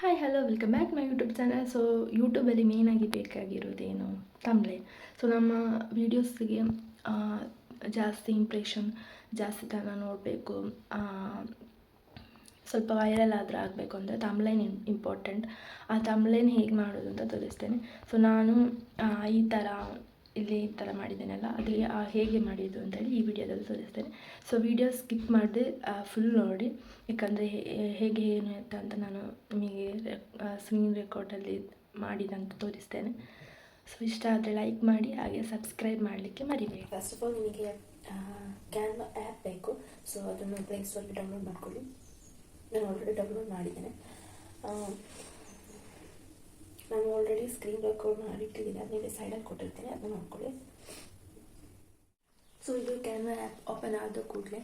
Hi hello welcome back my YouTube channel. So ಯೂಟ್ಯೂಬಲ್ಲಿ ಮೇಯ್ನಾಗಿ ಬೇಕಾಗಿರೋದೇನು ತಮ್ಲೆ. So ನಮ್ಮ ವೀಡಿಯೋಸ್ಗೆ ಜಾಸ್ತಿ ಇಂಪ್ರೆಷನ್, ಜಾಸ್ತಿ ಜನ ನೋಡಬೇಕು, ಸ್ವಲ್ಪ ವೈರಲ್ ಆದರೆ ಆಗಬೇಕು ಅಂದರೆ ತಮ್ಲೈನ್ ಇಂಪಾರ್ಟೆಂಟ್. ಆ ತಮ್ಲೈನ್ ಹೇಗೆ ಮಾಡೋದು ಅಂತ ತೋರಿಸ್ತೇನೆ. ಸೊ ನಾನು ಈ ಥರ ಇಲ್ಲಿ ಈ ಥರ ಮಾಡಿದ್ದೇನಲ್ಲ, ಅದು ಹೇಗೆ ಮಾಡಿದ್ದು ಅಂತೇಳಿ ಈ ವಿಡಿಯೋದಲ್ಲಿ ತೋರಿಸ್ತೇನೆ. ಸೊ ವಿಡಿಯೋ ಸ್ಕಿಪ್ ಮಾಡದೆ ಫುಲ್ ನೋಡಿ, ಯಾಕಂದರೆ ಹೇಗೆ ಏನು ಅಂತ ನಾನು ನಿಮಗೆ ಸ್ಕ್ರೀನ್ ರೆಕಾರ್ಡಲ್ಲಿ ಮಾಡಿದಂತ ತೋರಿಸ್ತೇನೆ. ಸೊ ಇಷ್ಟ ಆದರೆ ಲೈಕ್ ಮಾಡಿ, ಹಾಗೆ ಸಬ್ಸ್ಕ್ರೈಬ್ ಮಾಡಲಿಕ್ಕೆ ಮರಿಬೇಡಿ. ಫಸ್ಟ್ ಆಫ್ ಆಲ್ ನಿಮಗೆ ಕ್ಯಾನ್ವಾ ಆ್ಯಪ್ ಬೇಕು. ಸೊ ಅದನ್ನು ಪ್ಲೇಸ್ಟೋರಲ್ಲಿ ಡೌನ್ಲೋಡ್ ಮಾಡ್ಕೊಳ್ಳಿ. ನಾನು ಆಲ್ರೆಡಿ ಡೌನ್ಲೋಡ್ ಮಾಡಿದ್ದೇನೆ. ನಾನು ಆಲ್ರೆಡಿ ಸ್ಕ್ರೀನ್ ರೆಕಾರ್ಡ್ ಮಾಡಿಟ್ಟಿದ್ದೀನಿ, ಅದನ್ನೇ ಸೈಡಲ್ಲಿ ಕೊಟ್ಟಿರ್ತೀನಿ, ಅದನ್ನು ನೋಡ್ಕೊಳ್ಳಿ. ಸೊ ಇದು ಕ್ಯಾನ್ವಾ ಆ್ಯಪ್ ಓಪನ್ ಆದ ಕೂಡಲೇ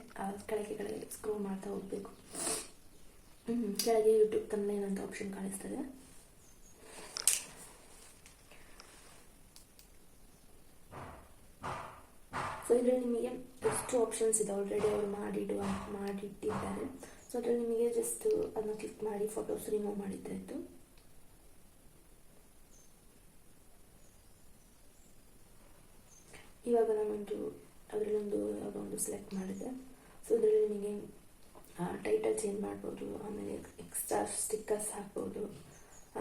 ಕೆಳಗೆ ಸ್ಕ್ರೋಲ್ ಮಾಡ್ತಾ ಹೋಗಬೇಕು. ಕೆಳಗೆ ಯೂಟ್ಯೂಬ್ ತಮ್ಲೈನ್ ಅಂತ ಆಪ್ಷನ್ ಕಾಣಿಸ್ತದೆ. ಸೊ ಇದರಲ್ಲಿ ನಿಮಗೆ ಎಷ್ಟು ಆಪ್ಷನ್ಸ್ ಇದೆ, ಆಲ್ರೆಡಿ ಅವರು ಮಾಡಿಟ್ಟಿದ್ದಾರೆ. ಸೊ ಅದರಲ್ಲಿ ನಿಮಗೆ ಜಸ್ಟ್ ಅದನ್ನು ಕ್ಲಿಕ್ ಮಾಡಿ ಫೋಟೋಸ್ ರಿಮೂವ್ ಮಾಡಿದ್ದಾಯಿತು. ಇವಾಗ ನಾನೊಂದು ಅದರಲ್ಲೊಂದು ಯಾವುದೋ ಒಂದು ಸೆಲೆಕ್ಟ್ ಮಾಡಿದೆ. ಸೊ ಇದರಲ್ಲಿ ನಿಮಗೆ ಟೈಟಲ್ ಚೇಂಜ್ ಮಾಡ್ಬೋದು, ಆಮೇಲೆ ಎಕ್ಸ್ಟ್ರಾ ಸ್ಟಿಕ್ಕರ್ಸ್ ಹಾಕ್ಬೋದು,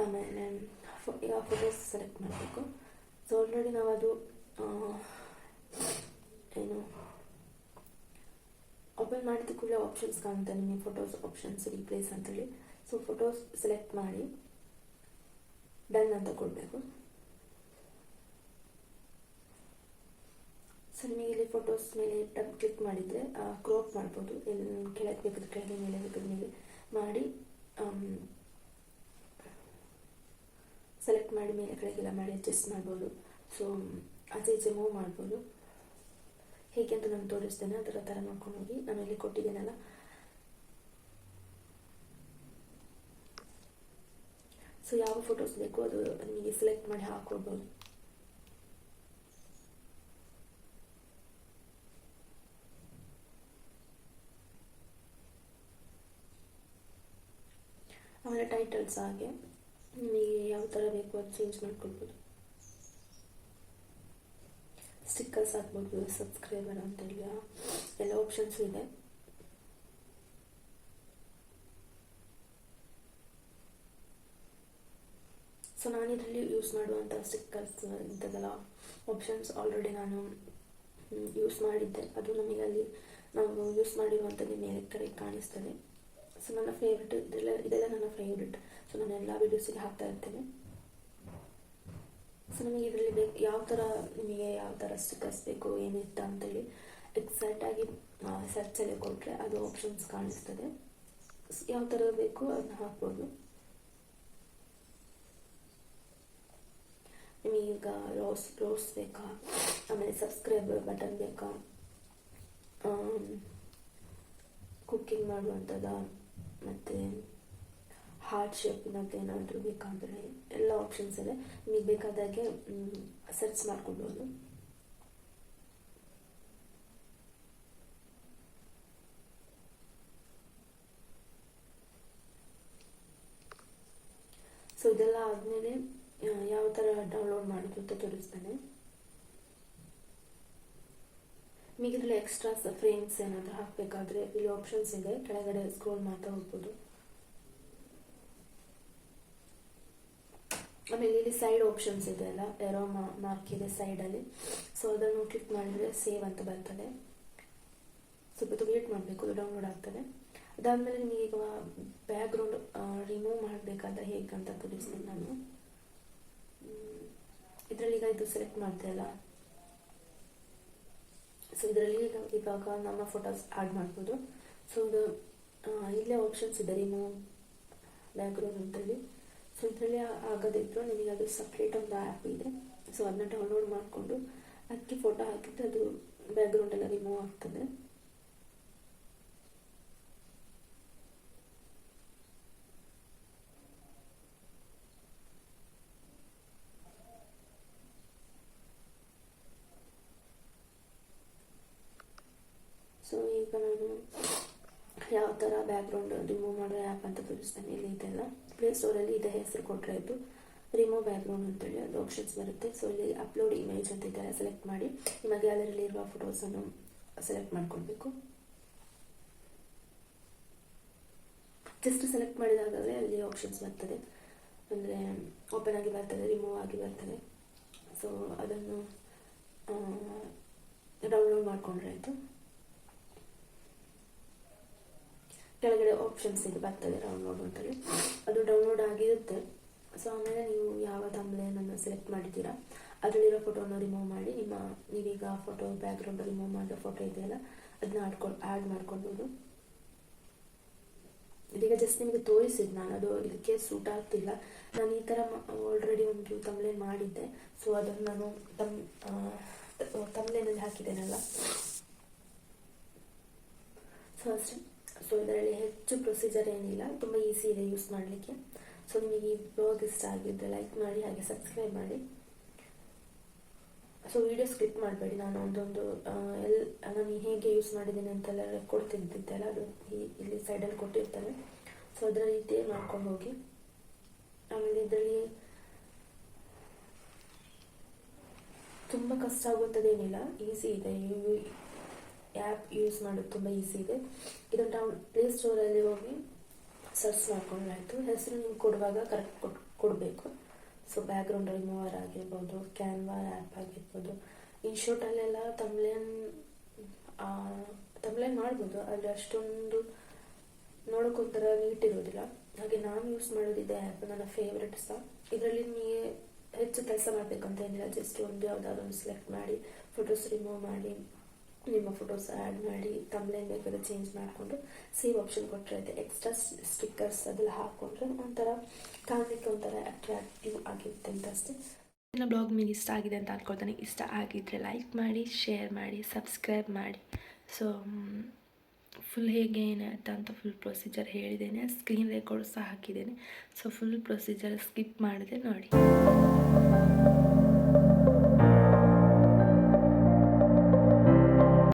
ಆಮೇಲೆ ಈಗ ಫೋಟೋಸ್ ಸೆಲೆಕ್ಟ್ ಮಾಡಬೇಕು. ಸೊ ಆಲ್ರೆಡಿ ನಾವು ಅದು ಏನು ಓಪನ್ ಮಾಡಿದ ಕೂಡಲೇ ಆಪ್ಷನ್ಸ್ ಕಾಣುತ್ತೆ ನಿಮಗೆ, ಫೋಟೋಸ್ ಆಪ್ಷನ್ಸ್ ರೀಪ್ಲೇಸ್ ಅಂತೇಳಿ. ಸೊ ಫೋಟೋಸ್ ಸೆಲೆಕ್ಟ್ ಮಾಡಿ ಡನ್ ಅಂತ ಕೊಡಬೇಕು. ಸೊ ನಿಮಗೆ ಇಲ್ಲಿ ಫೋಟೋಸ್ ಮೇಲೆ ಕ್ಲಿಕ್ ಮಾಡಿದರೆ ಕ್ರಾಪ್ ಮಾಡ್ಬೋದು. ಕೆಳಗೆ ಬೇಕಾದ್ರೆ ಕೆಳಗೆ, ಮೇಲೆ ಬೇಕಾದ್ರೆ ಮೇಲೆ ಮಾಡಿ ಸೆಲೆಕ್ಟ್ ಮಾಡಿ ಮೇಲೆ ಕೆಳಗೆಲ್ಲ ಮಾಡಿ ಅಡ್ಜಸ್ಟ್ ಮಾಡ್ಬೋದು. ಸೊ ಆಚೆ ಈಚೆ ಮೂವ್ ಮಾಡ್ಬೋದು. ಹೇಗೆ ಅಂತ ನಾನು ತೋರಿಸ್ತೇನೆ, ಅದರ ಥರ ನೋಡ್ಕೊಂಡು ಹೋಗಿ. ನಾನು ಇಲ್ಲಿ ಕೊಟ್ಟಿದ್ದೇನಲ್ಲ, ಸೊ ಯಾವ ಫೋಟೋಸ್ ಬೇಕು ಅದು ನಿಮಗೆ ಸೆಲೆಕ್ಟ್ ಮಾಡಿ ಹಾಕೊಳ್ಬೋದು. ಆಮೇಲೆ ಟೈಟಲ್ಸ್ ಹಾಗೆ ನಿಮಗೆ ಯಾವ ಥರ ಬೇಕು ಅದು ಚೇಂಜ್ ಮಾಡ್ಕೊಳ್ಬೋದು. ಸ್ಟಿಕ್ಕರ್ಸ್ ಹಾಕ್ಬೋದು, ಸಬ್ಸ್ಕ್ರೈಬರ್ ಅಂತೇಳಿ ಎಲ್ಲ ಆಪ್ಷನ್ಸು ಇದೆ. ಸೊ ನಾನು ಇದರಲ್ಲಿ ಯೂಸ್ ಮಾಡುವಂಥ ಸ್ಟಿಕ್ಕರ್ಸ್ ಇಂಥದ್ದೆಲ್ಲ ಆಪ್ಷನ್ಸ್ ಆಲ್ರೆಡಿ ನಾನು ಯೂಸ್ ಮಾಡಿದ್ದೆ. ಅದು ನಮಗೆ ಅಲ್ಲಿ ನಾವು ಯೂಸ್ ಮಾಡಿರುವಂಥದ್ದು ಮೇಲೆ ಕಡೆ ಕಾಣಿಸ್ತದೆ. ಸೊ ನನ್ನ ಫೇವ್ರೆಟ್ ಇದೆಲ್ಲ ನನ್ನ ಫೇವ್ರೆಟ್. ಸೊ ನಾನು ಎಲ್ಲ ವೀಡಿಯೋಸಿಗೆ ಹಾಕ್ತಾ ಇರ್ತೇನೆ. ಸೊ ನಮಗೆ ಇದರಲ್ಲಿ ನಿಮಗೆ ಯಾವ ಥರ ಸ್ಟಿಕ್ಕರ್ಸ್ ಬೇಕು ಏನಿತ್ತ ಅಂತೇಳಿ ಎಕ್ಸಾಕ್ಟಾಗಿ ಸರ್ಚಲ್ಲಿ ಕೊಟ್ಟರೆ ಅದು ಆಪ್ಷನ್ಸ್ ಕಾಣಿಸ್ತದೆ. ಯಾವ ಥರ ಬೇಕು ಅದನ್ನ ಹಾಕ್ಬೋದು. ನಿಮಗೀಗ ರೋಸ್ ಬೇಕಾ, ಆಮೇಲೆ ಸಬ್ಸ್ಕ್ರೈಬರ್ ಬಟನ್ ಬೇಕಾ, ಕುಕ್ಕಿಂಗ್ ಮಾಡುವಂಥದ್ದ, ಮತ್ತು ಹಾರ್ಟ್ ಶೇಪಿನದ್ದು ಏನಾದರೂ ಬೇಕಾದರೆ ಎಲ್ಲ ಆಪ್ಷನ್ಸ್ ಇದೆ. ನಿಮಗೆ ಬೇಕಾದಾಗೆ ಸರ್ಚ್ ಮಾಡ್ಕೊಳ್ಬೋದು. ಸೊ ಇದೆಲ್ಲ ಆದಮೇಲೆ ಯಾವ ಥರ ಡೌನ್ಲೋಡ್ ಮಾಡೋದು ಅಂತ ತೋರಿಸ್ತೇನೆ. ನಿಮಗೆ ಇದರಲ್ಲಿ ಎಕ್ಸ್ಟ್ರಾ ಫ್ರೇಮ್ಸ್ ಏನಾದರೂ ಹಾಕಬೇಕಾದ್ರೆ ಇಲ್ಲಿ ಆಪ್ಷನ್ಸ್ ಇದೆ, ಕೆಳಗಡೆ ಸ್ಕ್ರೋಲ್ ಮಾಡ್ತಾ ಹೋಗ್ಬೋದು. ಆಮೇಲೆ ಇಲ್ಲಿ ಸೈಡ್ ಆಪ್ಷನ್ಸ್ ಇದೆ ಅಲ್ಲ, ಎರೋ ಮಾರ್ಕ್ ಇದೆ ಸೈಡಲ್ಲಿ. ಸೊ ಅದನ್ನು ಕ್ಲಿಕ್ ಮಾಡಿದರೆ ಸೇವ್ ಅಂತ ಬರ್ತದೆ. ಸ್ವಲ್ಪ ವೇಟ್ ಮಾಡಬೇಕು, ಅದು ಡೌನ್ಲೋಡ್ ಆಗ್ತದೆ. ಅದಾದಮೇಲೆ ನಿಮಗೆ ಈಗ ಬ್ಯಾಕ್ಗ್ರೌಂಡ್ ರಿಮೂವ್ ಮಾಡಬೇಕಾದ್ರೆ ಹೇಗೆ ಅಂತ ತೋರಿಸ್ತೀನಿ ನಾನು. ಇದರಲ್ಲಿ ಈಗ ಇದು ಸೆಲೆಕ್ಟ್ ಮಾಡ್ತೆ ಅಲ್ಲ, ಸೊ ಇದರಲ್ಲಿ ಇವಾಗ ನಮ್ಮ ಫೋಟೋಸ್ ಆ್ಯಡ್ ಮಾಡ್ಬೋದು. ಸೊ ಇದು ಇಲ್ಲೇ ಆಪ್ಷನ್ಸ್ ಇದೆ, ರಿಮೂವ್ ಬ್ಯಾಕ್ಗ್ರೌಂಡ್ ಅಂತೇಳಿ. ಸೊ ಇದರಲ್ಲಿ ಆಗೋದಿದ್ರು ನಿಮಗೆ ಅದು ಸಪ್ರೇಟ್ ಒಂದು ಆ್ಯಪ್ ಇದೆ. ಸೊ ಅದನ್ನ ಡೌನ್ಲೋಡ್ ಮಾಡಿಕೊಂಡು ಅದಕ್ಕೆ ಫೋಟೋ ಹಾಕಿದ್ರೆ ಅದು ಬ್ಯಾಕ್ಗ್ರೌಂಡ್ ಎಲ್ಲ ರಿಮೂವ್ ಆಗ್ತದೆ. ಸೊ ಈಗ ನಾನು ಯಾವ ಥರ ಬ್ಯಾಕ್ಗ್ರೌಂಡ್ ರಿಮೂವ್ ಮಾಡೋ ಆ್ಯಪ್ ಅಂತ ತೋರಿಸ್ತೇನೆ. ಇಲ್ಲಿ ಇದೆಲ್ಲ ಪ್ಲೇಸ್ಟೋರಲ್ಲಿ ಇದೇ ಹೆಸರು ಕೊಟ್ಟರೆ ಆಯಿತು, ರಿಮೂವ್ ಬ್ಯಾಕ್ಗ್ರೌಂಡ್ ಅಂತೇಳಿ ಅದು ಆಪ್ಷನ್ಸ್ ಬರುತ್ತೆ. ಸೊ ಇಲ್ಲಿ ಅಪ್ಲೋಡ್ ಇಮೇಜ್ ಅಂತ ಇದೆಲ್ಲ ಸೆಲೆಕ್ಟ್ ಮಾಡಿ ನಿಮ್ಮ ಗ್ಯಾಲರಿಯಲ್ಲಿ ಇರುವ ಫೋಟೋಸನ್ನು ಸೆಲೆಕ್ಟ್ ಮಾಡ್ಕೊಳ್ಬೇಕು. ಜಸ್ಟ್ ಸೆಲೆಕ್ಟ್ ಮಾಡಿದಾಗಲೇ ಅಲ್ಲಿ ಆಪ್ಷನ್ಸ್ ಬರ್ತದೆ, ಅಂದರೆ ಓಪನ್ ಆಗಿ ಬರ್ತದೆ, ರಿಮೂವ್ ಆಗಿ ಬರ್ತದೆ. ಸೊ ಅದನ್ನು ಡೌನ್ಲೋಡ್ ಮಾಡಿಕೊಂಡ್ರೆ ಆಯಿತು. ಕೆಳಗಡೆ ಆಪ್ಷನ್ಸ್ ಇದು ಬರ್ತದೆ ಡೌನ್ಲೋಡ್ ಅಂತೇಳಿ, ಅದು ಡೌನ್ಲೋಡ್ ಆಗಿರುತ್ತೆ. ಸೊ ಆಮೇಲೆ ನೀವು ಯಾವ ಥಂಬ್ನೇಲನ್ನು ಸೆಲೆಕ್ಟ್ ಮಾಡಿದ್ದೀರಾ ಅದರಲ್ಲಿರೋ ಫೋಟೋನ ರಿಮೂವ್ ಮಾಡಿ, ನೀವೀಗ ಫೋಟೋ ಬ್ಯಾಕ್ಗ್ರೌಂಡ್ ರಿಮೂವ್ ಮಾಡಿರೋ ಫೋಟೋ ಇದೆಯಲ್ಲ ಅದನ್ನ ಆ್ಯಡ್ ಮಾಡ್ಕೊಳ್ಬೋದು. ಇದೀಗ ಜಸ್ಟ್ ನಿಮಗೆ ತೋರಿಸಿದ್ದು ನಾನು, ಅದು ಇದಕ್ಕೆ ಸೂಟ್ ಆಗ್ತಿಲ್ಲ. ನಾನು ಈ ಥರ ಆಲ್ರೆಡಿ ಒಂದು ಥಂಬ್ನೇಲ್ ಮಾಡಿದ್ದೆ, ಸೊ ಅದನ್ನು ನಾನು ಥಂಬ್ನೇಲಲ್ಲಿ ಹಾಕಿದ್ದೇನಲ್ಲ. ಸೊ ಅಷ್ಟೇ. ಸೊ ಇದರಲ್ಲಿ ಹೆಚ್ಚು ಪ್ರೊಸೀಜರ್ ಏನಿಲ್ಲ, ತುಂಬ ಈಸಿ ಇದೆ ಯೂಸ್ ಮಾಡಲಿಕ್ಕೆ. ಸೊ ನಿಮಗೆ ಈ ಬ್ಲಾಗ್ ಇಷ್ಟ ಆಗಿದ್ದರೆ ಲೈಕ್ ಮಾಡಿ, ಹಾಗೆ ಸಬ್ಸ್ಕ್ರೈಬ್ ಮಾಡಿ. ಸೊ ವಿಡಿಯೋ ಸ್ಕಿಪ್ ಮಾಡಬೇಡಿ. ನಾನು ಒಂದೊಂದು ನಾನು ಹೇಗೆ ಯೂಸ್ ಮಾಡಿದ್ದೀನಿ ಅಂತೆಲ್ಲ ಕೊಡ್ತಿದ್ದಿದ್ದೆಲ್ಲ ಅದು ಇಲ್ಲಿ ಸೈಡಲ್ಲಿ ಕೊಟ್ಟಿರ್ತಾರೆ. ಸೊ ಅದರ ರೀತಿ ಮಾಡ್ಕೊಂಡು ಹೋಗಿ. ಆಮೇಲೆ ಇದರಲ್ಲಿ ತುಂಬ ಕಷ್ಟ ಆಗುತ್ತದೇನಿಲ್ಲ, ಈಸಿ ಇದೆ. ಆ್ಯಪ್ ಯೂಸ್ ಮಾಡೋದು ತುಂಬ ಈಸಿ ಇದೆ. ಇದನ್ನು ಪ್ಲೇಸ್ಟೋರಲ್ಲಿ ಹೋಗಿ ಸರ್ಚ್ ಮಾಡ್ಕೊಂಡ್ರಾಯ್ತು. ಹೆಸರು ನೀವು ಕೊಡುವಾಗ ಕರೆಕ್ಟ್ ಕೊಡಬೇಕು. ಸೊ ಬ್ಯಾಕ್ಗ್ರೌಂಡ್ ರಿಮೂವರ್ ಆಗಿರ್ಬೋದು, ಕ್ಯಾನ್ವಾ ಆ್ಯಪ್ ಆಗಿರ್ಬೋದು. ಇನ್ಶೋಟಲ್ಲೆಲ್ಲ ತಮ್ಲೇನ್ ಮಾಡ್ಬೋದು, ಆದರೆ ಅಷ್ಟೊಂದು ನೋಡೋಕ್ಕೊಂಥರ ನೀಟ್ ಇರೋದಿಲ್ಲ. ಹಾಗೆ ನಾನು ಯೂಸ್ ಮಾಡೋದಿದೆ ಆ್ಯಪ್, ನನ್ನ ಫೇವ್ರೆಟ್ ಸಹ. ಇದರಲ್ಲಿ ನಿಮಗೆ ಹೆಚ್ಚು ಕೆಲಸ ಮಾಡಬೇಕಂತ ಏನಿಲ್ಲ, ಜಸ್ಟ್ ಒಂದು ಯಾವುದಾದ್ರು ಒಂದು ಸೆಲೆಕ್ಟ್ ಮಾಡಿ, ಫೋಟೋಸ್ ರಿಮೂವ್ ಮಾಡಿ, ನಿಮ್ಮ ಫೋಟೋಸ್ ಆ್ಯಡ್ ಮಾಡಿ, ತಮ್ಲೇನ್ ಬೇಕಾದ್ರೆ ಚೇಂಜ್ ಮಾಡಿಕೊಂಡು ಸೇವ್ ಆಪ್ಷನ್ ಕೊಟ್ಟರೆ ಇದೆ. ಎಕ್ಸ್ಟ್ರಾ ಸ್ಟಿಕ್ಕರ್ಸ್ ಅದೆಲ್ಲ ಹಾಕ್ಕೊಂಡ್ರೆ ಒಂಥರ ಕಾಣಲಿಕ್ಕೆ ಒಂಥರ ಅಟ್ರಾಕ್ಟಿವ್ ಆಗಿರುತ್ತೆ ಅಂತ ಅಷ್ಟೇ. ನನ್ನ ಬ್ಲಾಗ್ ನಿಮಗೆ ಇಷ್ಟ ಆಗಿದೆ ಅಂತ ಅಂದ್ಕೊಳ್ತಾನೆ. ಇಷ್ಟ ಆಗಿದ್ದರೆ ಲೈಕ್ ಮಾಡಿ, ಶೇರ್ ಮಾಡಿ, ಸಬ್ಸ್ಕ್ರೈಬ್ ಮಾಡಿ. ಸೊ ಫುಲ್ ಹೇಗೆ ಏನಾಯ್ತು ಅಂತ ಫುಲ್ ಪ್ರೊಸೀಜರ್ ಹೇಳಿದ್ದೇನೆ, ಸ್ಕ್ರೀನ್ ರೆಕಾರ್ಡ್ ಸಹ ಹಾಕಿದ್ದೇನೆ. ಸೊ ಫುಲ್ ಪ್ರೊಸೀಜರ್ ಸ್ಕಿಪ್ ಮಾಡಿದೆ ನೋಡಿ.